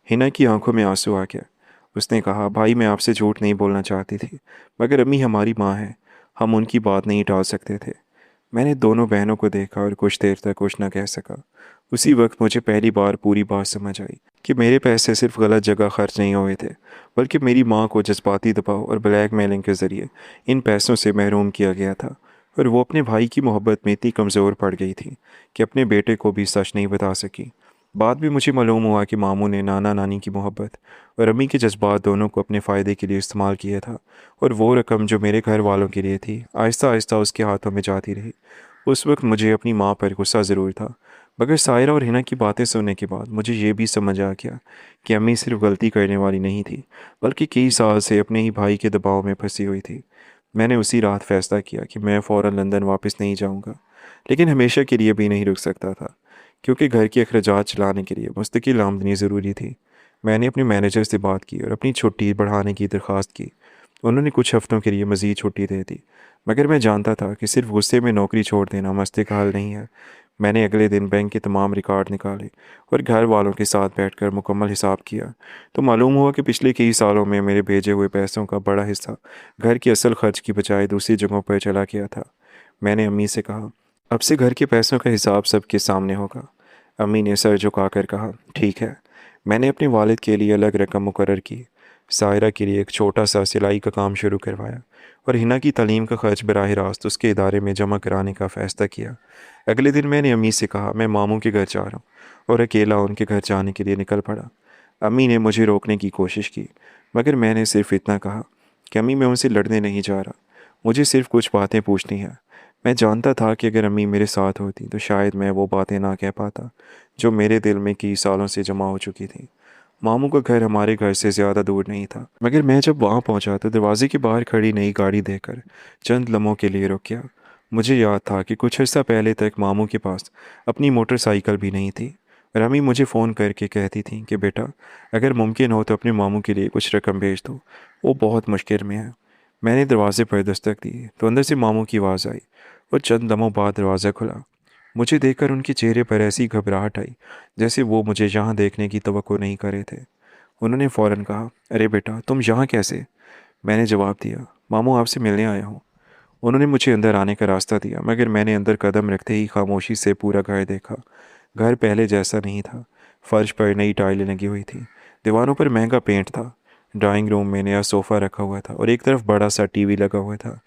हिना की आंखों में आंसू आ गया। उसने कहा, भाई मैं आपसे झूठ नहीं बोलना चाहती थी, मगर अम्मी हमारी माँ है, हम उनकी बात नहीं टाल सकते थे। मैंने दोनों बहनों को देखा और कुछ देर तक कुछ न कह सका। उसी वक्त मुझे पहली बार पूरी बात समझ आई कि मेरे पैसे सिर्फ गलत जगह खर्च नहीं हुए थे, बल्कि मेरी माँ को जज्बाती दबाव और ब्लैकमेलिंग के ज़रिए इन पैसों से महरूम किया गया था, और वो अपने भाई की मोहब्बत में इतनी कमज़ोर पड़ गई थी कि अपने बेटे को भी सच नहीं बता सकी। बाद में मुझे मालूम हुआ कि मामू ने नाना नानी की मोहब्बत और अम्मी के जज्बात दोनों को अपने फ़ायदे के लिए इस्तेमाल किया था, और वो रकम जो मेरे घर वालों के लिए थी आहिस्ता आहिस्ता उसके हाथों में जाती रही। उस वक्त मुझे अपनी माँ पर गुस्सा ज़रूर था, मगर सायरा और हिना की बातें सुनने के बाद मुझे ये भी समझ आ गया कि अम्मी सिर्फ गलती करने वाली नहीं थी, बल्कि कई साल से अपने ही भाई के दबाव में फंसी हुई थी। मैंने उसी रात फैसला किया कि मैं फ़ौरन लंदन वापस नहीं जाऊंगा, लेकिन हमेशा के लिए भी नहीं रुक सकता था, क्योंकि घर के अखराजात चलाने के लिए मुस्तकिल आमदनी ज़रूरी थी। मैंने अपने मैनेजर से बात की और अपनी छुट्टी बढ़ाने की दरख्वास्त की। उन्होंने कुछ हफ्तों के लिए मज़ीद छुट्टी दे दी, मगर मैं जानता था कि सिर्फ गुस्से में नौकरी छोड़ देना मसले का हल नहीं है। मैंने अगले दिन बैंक के तमाम रिकॉर्ड निकाले और घर वालों के साथ बैठकर मुकम्मल हिसाब किया, तो मालूम हुआ कि पिछले कई सालों में मेरे भेजे हुए पैसों का बड़ा हिस्सा घर के असल खर्च की बजाय दूसरी जगहों पर चला गया था। मैंने अम्मी से कहा, अब से घर के पैसों का हिसाब सबके सामने होगा। अम्मी ने सर झुकाकर कहा, ठीक है। मैंने अपने वालिद के लिए अलग रकम मुकर्रर की, सायरा के लिए एक छोटा सा सिलाई का काम शुरू करवाया और हिना की तालीम का खर्च बराह रास्त उसके इदारे में जमा कराने का फ़ैसला किया। अगले दिन मैंने अम्मी से कहा, मैं मामू के घर जा रहा हूँ, और अकेला उनके घर जाने के लिए निकल पड़ा। अम्मी ने मुझे रोकने की कोशिश की, मगर मैंने सिर्फ इतना कहा कि अम्मी, मैं उनसे लड़ने नहीं जा रहा, मुझे सिर्फ कुछ बातें पूछनी हैं। मैं जानता था कि अगर अम्मी मेरे साथ होती तो शायद मैं वो बातें ना कह पाता जो मेरे दिल में कई सालों से जमा हो चुकी थी। मामू का घर हमारे घर से ज़्यादा दूर नहीं था, मगर मैं जब वहाँ पहुँचा तो दरवाजे के बाहर खड़ी नई गाड़ी देखकर चंद लम्हों के लिए रुक गया। मुझे याद था कि कुछ अर्सा पहले तक मामू के पास अपनी मोटरसाइकिल भी नहीं थी, और अम्मी मुझे फ़ोन करके कहती थी कि बेटा, अगर मुमकिन हो तो अपने मामू के लिए कुछ रकम भेज दो, वो बहुत मुश्किल में है। मैंने दरवाजे पर दस्तक दी तो अंदर से मामू की आवाज़ आई, और चंद लम्हों बाद दरवाज़ा खुला। मुझे देखकर उनके चेहरे पर ऐसी घबराहट आई जैसे वो मुझे यहाँ देखने की तवक्को नहीं कर रहे थे। उन्होंने फ़ौरन कहा, अरे बेटा, तुम यहाँ कैसे? मैंने जवाब दिया, मामू आपसे मिलने आया हूँ। उन्होंने मुझे अंदर आने का रास्ता दिया, मगर मैंने अंदर कदम रखते ही खामोशी से पूरा घर देखा। घर पहले जैसा नहीं था। फर्श पर नई टाइलें लगी हुई थी, दीवारों पर महंगा पेंट था। ड्राइंग रूम में नया सोफ़ा रखा हुआ था और एक तरफ बड़ा सा टीवी लगा हुआ था।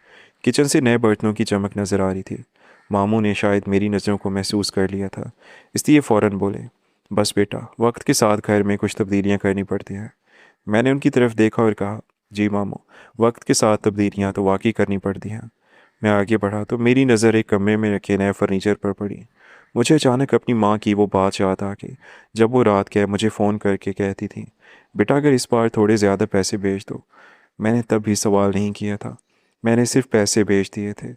किचन से नए बर्तनों की चमक नज़र आ रही थी। मामू ने शायद मेरी नज़रों को महसूस कर लिया था, इसलिए फ़ौरन बोले, बस बेटा, वक्त के साथ घर में कुछ तब्दीलियाँ करनी पड़ती हैं। मैंने उनकी तरफ देखा और कहा, जी मामू, वक्त के साथ तब्दीलियाँ तो वाकई करनी पड़ती हैं। मैं आगे बढ़ा तो मेरी नज़र एक कमरे में रखे नए फर्नीचर पर पड़ी। मुझे अचानक अपनी माँ की वो बात याद आ गई जब वो रात के मुझे फ़ोन करके कहती थी, बेटा, अगर इस बार थोड़े ज़्यादा पैसे भेज दो। मैंने तब भी सवाल नहीं किया था, मैंने सिर्फ पैसे भेज दिए थे।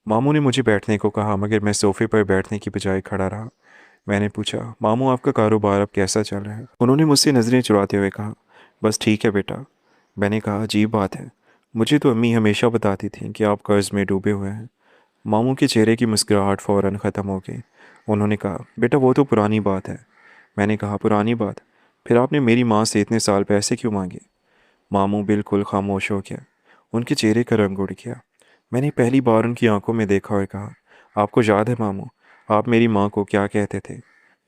मामू ने मुझे बैठने को कहा, मगर मैं सोफ़े पर बैठने की बजाय खड़ा रहा। मैंने पूछा, मामू, आपका कारोबार अब कैसा चल रहा है? उन्होंने मुझसे नज़रें चुराते हुए कहा, बस ठीक है बेटा। मैंने कहा, अजीब बात है, मुझे तो अम्मी हमेशा बताती थी कि आप कर्ज़ में डूबे हुए हैं। मामू के चेहरे की मुस्कुराहट फ़ौरन ख़त्म हो गई। उन्होंने कहा, बेटा, वो तो पुरानी बात है। मैंने कहा, पुरानी बात? फिर आपने मेरी माँ से इतने साल पैसे क्यों मांगे? मामू बिल्कुल खामोश हो गया। उनके चेहरे का रंग उड़ गया। मैंने पहली बार उनकी आंखों में देखा और कहा, आपको याद है मामू, आप मेरी माँ को क्या कहते थे?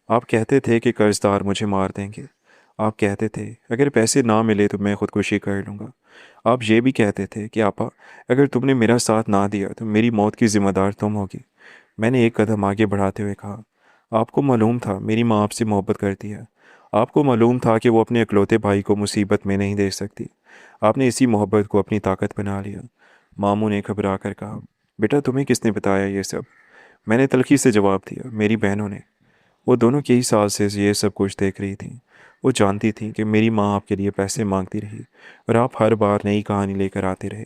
आप कहते थे कि कर्जदार मुझे मार देंगे। आप कहते थे, अगर पैसे ना मिले तो मैं खुदकुशी कर लूँगा। आप ये भी कहते थे कि आपा, अगर तुमने मेरा साथ ना दिया तो मेरी मौत की ज़िम्मेदार तुम होगी। मैंने एक कदम आगे बढ़ाते हुए कहा, आपको मालूम था मेरी माँ आपसे मोहब्बत करती है। आपको मालूम था कि वो अपने इकलौते भाई को मुसीबत में नहीं देख सकती। आपने इसी मोहब्बत को अपनी ताकत बना लिया। मामू ने घबरा कर कहा, बेटा, तुम्हें किसने बताया ये सब? मैंने तल्खी से जवाब दिया, मेरी बहनों ने। वो दोनों कई साल से ये सब कुछ देख रही थीं। वो जानती थीं कि मेरी माँ आपके लिए पैसे मांगती रही और आप हर बार नई कहानी लेकर आते रहे।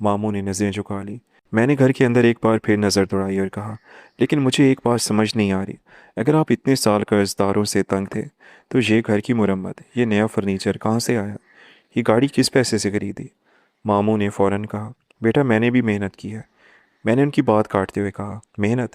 मामू ने नज़रें झुका ली। मैंने घर के अंदर एक बार फिर नज़र दौड़ाई और कहा, लेकिन मुझे एक बात समझ नहीं आ रही, अगर आप इतने साल कर्जदारों से तंग थे तो ये घर की मुरम्मत, ये नया फर्नीचर कहाँ से आया? ये गाड़ी किस पैसे से खरीदी? मामू ने फ़ौरन कहा, बेटा, मैंने भी मेहनत की है। मैंने उनकी बात काटते हुए कहा, मेहनत?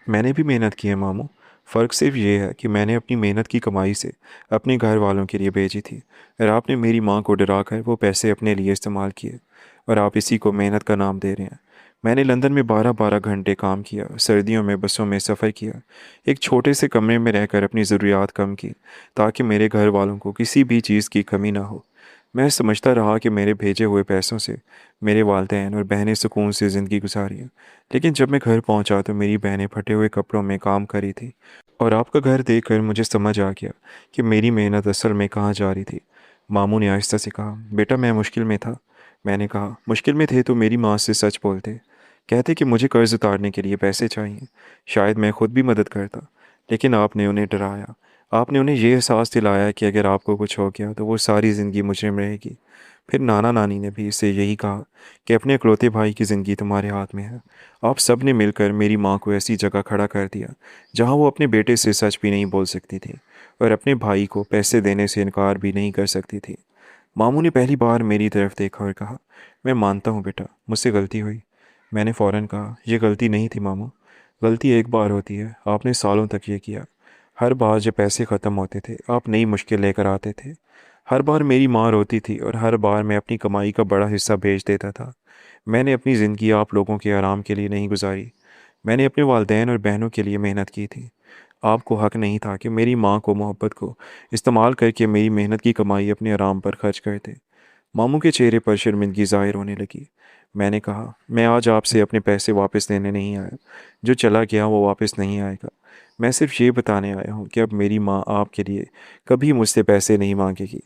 मैंने भी मेहनत की है मामू। फ़र्क सिर्फ ये है कि मैंने अपनी मेहनत की कमाई से अपने घर वालों के लिए भेजी थी, और आपने मेरी माँ को डरा कर वो पैसे अपने लिए इस्तेमाल किए, और आप इसी को मेहनत का नाम दे रहे हैं। मैंने लंदन में 12-12 घंटे काम किया, सर्दियों में बसों में सफ़र किया, एक छोटे से कमरे में रहकर अपनी ज़रूरियात कम की, ताकि मेरे घर वालों को किसी भी चीज़ की कमी ना हो। मैं समझता रहा कि मेरे भेजे हुए पैसों से मेरे वालिदैन और बहनें सुकून से ज़िंदगी गुजारियाँ, लेकिन जब मैं घर पहुंचा तो मेरी बहनें फटे हुए कपड़ों में काम कर रही थी, और आपका घर देखकर मुझे समझ आ गया कि मेरी मेहनत असल में कहाँ जा रही थी। मामू ने आहिस्ता से कहा, बेटा, मैं मुश्किल में था। मैंने कहा, मुश्किल में थे तो मेरी माँ से सच बोलते, कहते कि मुझे कर्ज़ उतारने के लिए पैसे चाहिए, शायद मैं खुद भी मदद करता। लेकिन आपने उन्हें डराया। आपने उन्हें ये एहसास दिलाया कि अगर आपको कुछ हो गया तो वो सारी ज़िंदगी मुजरिम रहेगी। फिर नाना नानी ने भी इससे यही कहा कि अपने इकलौते भाई की ज़िंदगी तुम्हारे हाथ में है। आप सब ने मिलकर मेरी माँ को ऐसी जगह खड़ा कर दिया जहाँ वो अपने बेटे से सच भी नहीं बोल सकती थी, और अपने भाई को पैसे देने से इनकार भी नहीं कर सकती थी। मामू ने पहली बार मेरी तरफ देखा और कहा, मैं मानता हूँ बेटा, मुझसे गलती हुई। मैंने फ़ौरन कहा, यह गलती नहीं थी मामू। गलती एक बार होती है, आपने सालों तक ये किया। हर बार जब पैसे ख़त्म होते थे आप नई मुश्किल लेकर आते थे। हर बार मेरी माँ रोती थी और हर बार मैं अपनी कमाई का बड़ा हिस्सा भेज देता था। मैंने अपनी ज़िंदगी आप लोगों के आराम के लिए नहीं गुजारी, मैंने अपने वालदैन और बहनों के लिए मेहनत की थी। आपको हक नहीं था कि मेरी माँ को मोहब्बत को इस्तेमाल करके मेरी मेहनत की कमाई अपने आराम पर खर्च करते। मामू के चेहरे पर शर्मिंदगी ज़ाहिर होने लगी। मैंने कहा, मैं आज आपसे अपने पैसे वापस लेने नहीं आया। जो चला गया वो वापस नहीं आएगा। मैं सिर्फ ये बताने आया हूँ कि अब मेरी माँ आपके लिए कभी मुझसे पैसे नहीं मांगेगी।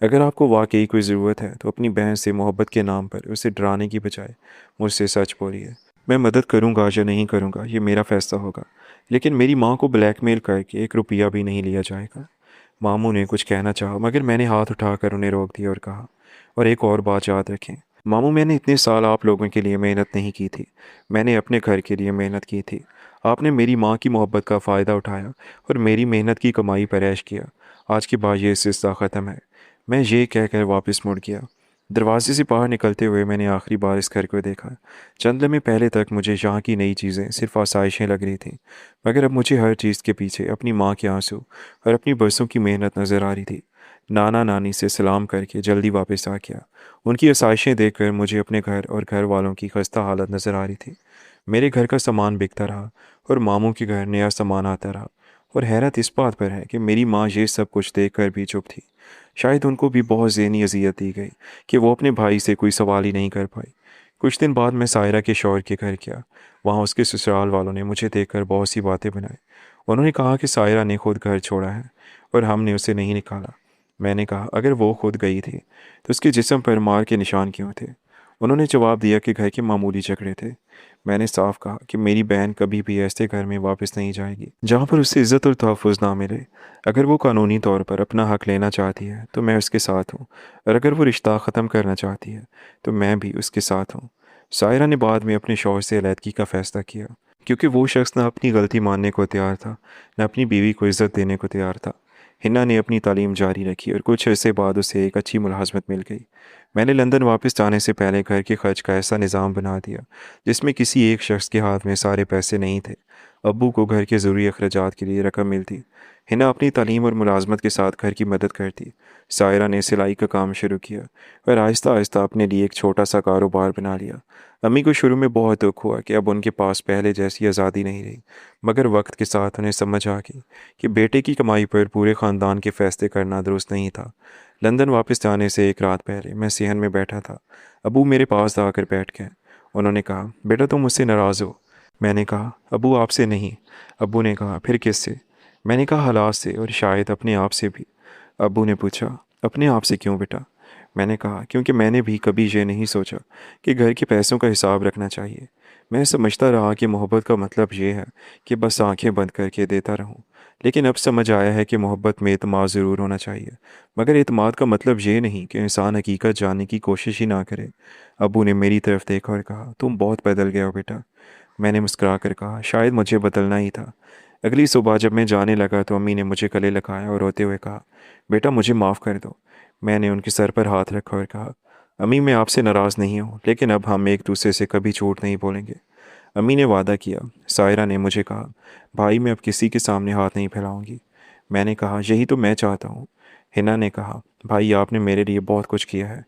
अगर आपको वाकई कोई ज़रूरत है तो अपनी बहन से मोहब्बत के नाम पर उसे डराने की बजाय मुझसे सच बोलिए। मैं मदद करूँगा या नहीं करूँगा ये मेरा फ़ैसला होगा, लेकिन मेरी माँ को ब्लैकमेल करके 1 रुपया भी नहीं लिया जाएगा। मामू ने कुछ कहना चाहा मगर मैंने हाथ उठाकर उन्हें रोक दिया और कहा, और एक और बात याद रखें मामू, मैंने इतने साल आप लोगों के लिए मेहनत नहीं की थी। मैंने अपने घर के लिए मेहनत की थी। आपने मेरी माँ की मोहब्बत का फ़ायदा उठाया और मेरी मेहनत की कमाई पर ऐश किया। आज के बाद ये सिलसिला ख़त्म है। मैं ये कहकर वापस मुड़ गया। दरवाजे से बाहर निकलते हुए मैंने आखिरी बार इस घर को देखा। चंद लम्हे पहले तक मुझे यहाँ की नई चीज़ें सिर्फ आसाइशें लग रही थीं, मगर अब मुझे हर चीज़ के पीछे अपनी माँ के आंसू और अपनी बरसों की मेहनत नज़र आ रही थी। नाना नानी से सलाम करके जल्दी वापस आ गया। उनकी आसाइशें देखकर मुझे अपने घर और घर वालों की खस्ता हालत नज़र आ रही थी। मेरे घर का सामान बिकता रहा और मामू के घर नया सामान आता रहा। और हैरत इस बात पर है कि मेरी माँ ये सब कुछ देखकर भी चुप थी। शायद उनको भी बहुत ज़हनी अजियत दी गई कि वो अपने भाई से कोई सवाल ही नहीं कर पाई। कुछ दिन बाद मैं सायरा के शौहर के घर गया। वहाँ उसके ससुराल वालों ने मुझे देखकर बहुत सी बातें बनाई। उन्होंने कहा कि सायरा ने खुद घर छोड़ा है और हमने उसे नहीं निकाला। मैंने कहा, अगर वो खुद गई थी तो उसके जिस्म पर मार के निशान क्यों थे? उन्होंने जवाब दिया कि घर के मामूली झगड़े थे। मैंने साफ कहा कि मेरी बहन कभी भी ऐसे घर में वापस नहीं जाएगी जहाँ पर उसे इज़्ज़त और तहफ़्फ़ुज़ ना मिले। अगर वो कानूनी तौर पर अपना हक लेना चाहती है तो मैं उसके साथ हूँ, और अगर वो रिश्ता ख़त्म करना चाहती है तो मैं भी उसके साथ हूँ। सायरा ने बाद में अपने शौहर से अलहदगी का फ़ैसला किया, क्योंकि वो शख्स न अपनी गलती मानने को तैयार था, न अपनी बीवी को इज़्ज़त देने को तैयार था। हिना ने अपनी तालीम जारी रखी और कुछ अरसे बाद उसे एक अच्छी मुलाजमत मिल गई। मैंने लंदन वापस जाने से पहले घर के खर्च का ऐसा निज़ाम बना दिया जिसमें किसी एक शख्स के हाथ में सारे पैसे नहीं थे। अब्बू को घर के ज़रूरी अखराजात के लिए रकम मिलती। हिना अपनी तालीम और मुलाजमत के साथ घर की मदद करती। सायरा ने सिलाई का काम शुरू किया और आहिस्ता आहिस्ता अपने लिए एक छोटा सा कारोबार बना लिया। अम्मी को शुरू में बहुत दुख हुआ कि अब उनके पास पहले जैसी आज़ादी नहीं रही, मगर वक्त के साथ उन्हें समझ आ गई कि बेटे की कमाई पर पूरे ख़ानदान के फ़ैसले करना दुरुस्त नहीं था। लंदन वापस जाने से एक रात पहले मैं सेहन में बैठा था। अबू मेरे पास आकर बैठ गए। उन्होंने कहा, बेटा तुम मुझसे नाराज़ हो? मैंने कहा, अबू आपसे नहीं। अबू ने कहा, फिर किससे? मैंने कहा, हालात से और शायद अपने आप से भी। अबू ने पूछा, अपने आप से क्यों बेटा? मैंने कहा, क्योंकि मैंने भी कभी ये नहीं सोचा कि घर के पैसों का हिसाब रखना चाहिए। मैं समझता रहा कि मोहब्बत का मतलब ये है कि बस आंखें बंद करके देता रहूं। लेकिन अब समझ आया है कि मोहब्बत में एतमाद ज़रूर होना चाहिए, मगर एतमाद का मतलब ये नहीं कि इंसान हकीकत जानने की कोशिश ही ना करे। अबू ने मेरी तरफ देखा और कहा, तुम बहुत बदल गए हो बेटा। मैंने मुस्कुरा कर कहा, शायद मुझे बदलना ही था। अगली सुबह जब मैं जाने लगा तो अम्मी ने मुझे गले लगाया और रोते हुए कहा, बेटा मुझे माफ़ कर दो। मैंने उनके सर पर हाथ रखा और कहा, अम्मी मैं आपसे नाराज़ नहीं हूँ, लेकिन अब हम एक दूसरे से कभी झूठ नहीं बोलेंगे। अम्मी ने वादा किया। सायरा ने मुझे कहा, भाई मैं अब किसी के सामने हाथ नहीं फैलाऊंगी। मैंने कहा, यही तो मैं चाहता हूँ। हिना ने कहा, भाई आपने मेरे लिए बहुत कुछ किया है।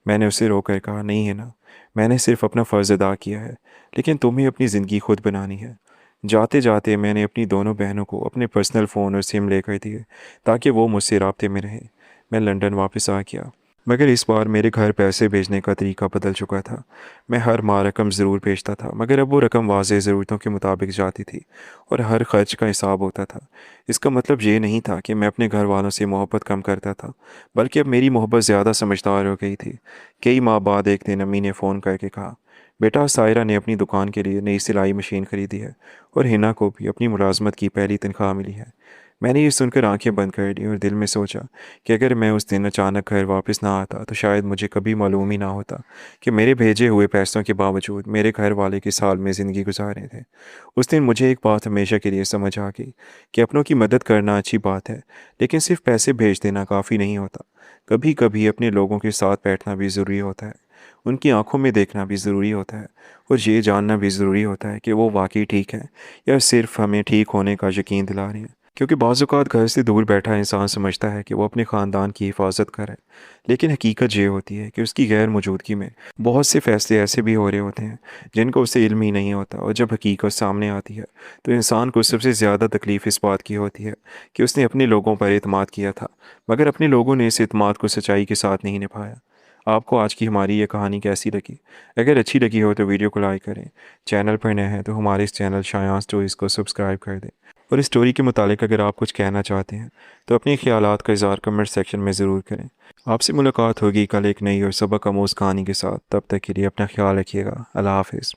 मैंने उसे रोकर कहा, नहीं हिना, मैंने सिर्फ अपना फ़र्ज़ अदा किया है, लेकिन तुम्हें अपनी ज़िंदगी खुद बनानी है। जाते जाते मैंने अपनी दोनों बहनों को अपने पर्सनल फ़ोन और सिम लेकर दिए ताकि वो मुझसे राब्ते में रहें। मैं लंदन वापस आ गया, मगर इस बार मेरे घर पैसे भेजने का तरीका बदल चुका था। मैं हर माह रकम ज़रूर भेजता था, मगर अब वो रकम वाज़ेह ज़रूरतों के मुताबिक जाती थी और हर खर्च का हिसाब होता था। इसका मतलब ये नहीं था कि मैं अपने घर वालों से मोहब्बत कम करता था, बल्कि अब मेरी मोहब्बत ज़्यादा समझदार हो गई थी। कई माह बाद एक दिन अम्मी ने फ़ोन करके कहा, बेटा सायरा ने अपनी दुकान के लिए नई सिलाई मशीन खरीदी है और हिना को भी अपनी मुलाजमत की पहली तनख्वाह मिली है। मैंने ये सुनकर आंखें बंद कर ली और दिल में सोचा कि अगर मैं उस दिन अचानक घर वापस ना आता तो शायद मुझे कभी मालूम ही ना होता कि मेरे भेजे हुए पैसों के बावजूद मेरे घर वाले किस हाल में ज़िंदगी गुजार रहे थे। उस दिन मुझे एक बात हमेशा के लिए समझ आ गई कि अपनों की मदद करना अच्छी बात है, लेकिन सिर्फ पैसे भेज देना काफ़ी नहीं होता। कभी कभी अपने लोगों के साथ बैठना भी ज़रूरी होता है, उनकी आंखों में देखना भी ज़रूरी होता है, और ये जानना भी ज़रूरी होता है कि वो वाकई ठीक है या सिर्फ हमें ठीक होने का यकीन दिला रहे हैं। क्योंकि बाज़ औक़ात घर से दूर बैठा इंसान समझता है कि वो अपने ख़ानदान की हिफाजत कर रहा है, लेकिन हकीकत ये होती है कि उसकी गैर मौजूदगी में बहुत से फ़ैसले ऐसे भी हो रहे होते हैं जिनका उसे इल्म ही नहीं होता। और जब हकीकत सामने आती है तो इंसान को सबसे ज़्यादा तकलीफ़ इस बात की होती है कि उसने अपने लोगों पर एतमाद किया था, मगर अपने लोगों ने इस एतमाद को सच्चाई के साथ नहीं निभाया। आपको आज की हमारी ये कहानी कैसी लगी? अगर अच्छी लगी हो तो वीडियो को लाइक करें। चैनल पर नए हैं तो हमारे इस चैनल शायान स्टोरीज़ को सब्सक्राइब कर दें। और इस स्टोरी के मुतालिक अगर आप कुछ कहना चाहते हैं तो अपने ख्यालात का इज़हार कमेंट सेक्शन में ज़रूर करें। आपसे मुलाकात होगी कल एक नई और सबक आमूज़ कहानी के साथ। तब तक के लिए अपना ख्याल रखिएगा। अल्लाह हाफ़िज़।